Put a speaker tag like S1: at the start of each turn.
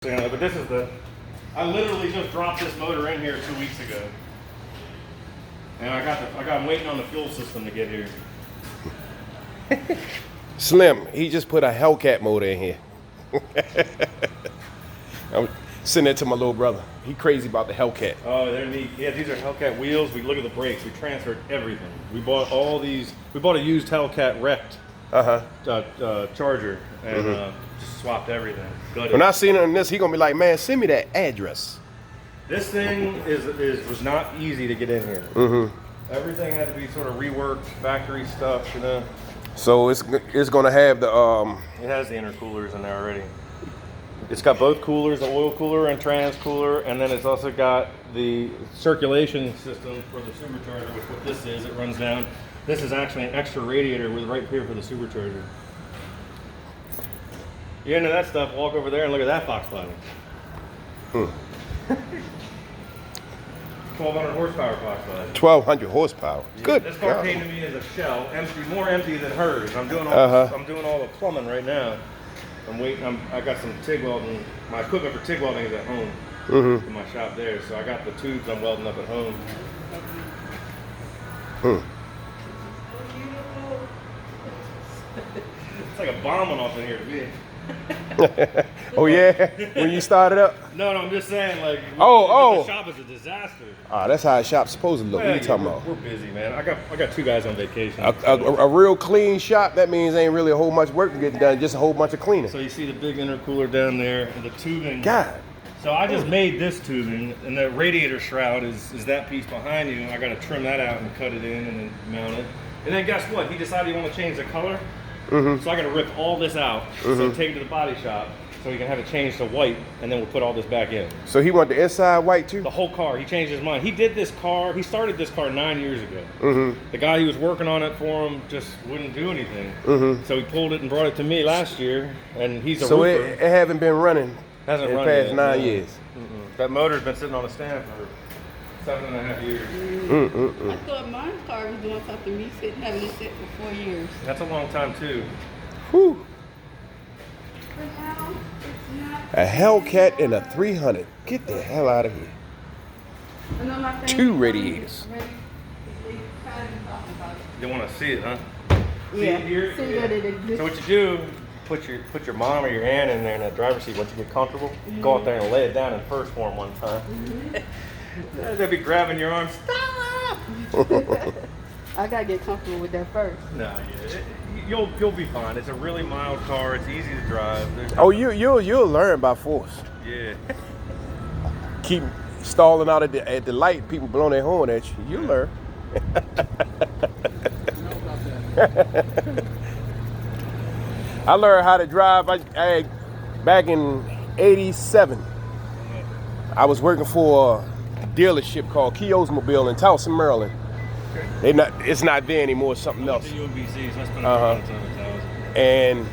S1: But this is I literally just dropped this motor in here 2 weeks ago. And I'm waiting on the fuel system to get here.
S2: Slim, he just put a Hellcat motor in here. I'm sending it to my little brother. He crazy about the Hellcat.
S1: Oh, they're neat. Yeah, these are Hellcat wheels. We look at the brakes. We transferred everything. We bought all these. We bought a used Hellcat wrecked Charger and just swapped everything. Gutted.
S2: When I seen him in this, he gonna be like, man, send me that address.
S1: This thing was not easy to get in here. Everything had to be sort of reworked, factory stuff, you know.
S2: So it's gonna have the
S1: It has the intercoolers in there already. It's got both coolers, the oil cooler and trans cooler, and then it's also got the circulation system for the supercharger, which what this is. It runs down. This is actually an extra radiator with right here for the supercharger. You into that stuff? Walk over there and look at that Fox body. 1,200 horsepower Fox body.
S2: 1,200 horsepower.
S1: Yeah,
S2: Good.
S1: This car came to me as a shell, empty, more empty than hers. I'm doing all the plumbing right now. I'm waiting. I got some TIG welding. My equipment for TIG welding is at home in my shop there. So I got the tubes I'm welding up at home. It's like a bomb went off in here to me.
S2: Oh yeah, when you started up.
S1: No, I'm just saying, like.
S2: The
S1: shop is a disaster.
S2: That's how a shop's supposed to look. What are you talking about?
S1: We're busy, man. I got 2 guys on vacation.
S2: A real clean shop. That means ain't really a whole much work getting done. Just a whole bunch of cleaning.
S1: So you see the big intercooler down there, and the tubing.
S2: God.
S1: So I just made this tubing, and the radiator shroud is that piece behind you. I got to trim that out and cut it in and then mount it. And then guess what? He decided he want to change the color. So I got to rip all this out, so take it to the body shop, so he can have it changed to white, and then we'll put all this back in.
S2: So he want the inside white too?
S1: The whole car. He changed his mind. He did this car. He started this car 9 years ago. The guy who was working on it for him just wouldn't do anything. So he pulled it and brought it to me last year, and he's a
S2: So
S1: roofer.
S2: it haven't been running
S1: Hasn't
S2: in the
S1: run
S2: past
S1: yet,
S2: 9
S1: no.
S2: years.
S1: That motor's been sitting on a stand for 7.5 years.
S3: I thought my car was doing something. Me having it sit for 4 years.
S1: That's a long time too.
S2: Whew.
S3: But now it's not.
S2: A Hellcat and a 300. Get the hell out of here.
S3: I know my friends
S2: 2 radiators.
S1: You want to see it, huh?
S3: Yeah.
S1: See it here?
S3: See that it exists.
S1: So what you do, put your mom or your aunt in there in that driver's seat. Once you get comfortable, go out there and lay it down in first form one time. They'll be grabbing your arm. Stop!
S3: I gotta get comfortable with that first.
S1: No, yeah. You'll be fine. It's a really mild car. It's easy to drive.
S2: You'll learn by force.
S1: Yeah.
S2: Keep stalling out at the light, people blowing their horn at you. You'll learn. I learned how to drive back in '87. I was working for a dealership called Keogh's Mobile in Towson, Maryland. It's not there anymore, it's something else.
S1: UMBC, so I spent a lot of time at Towson.
S2: And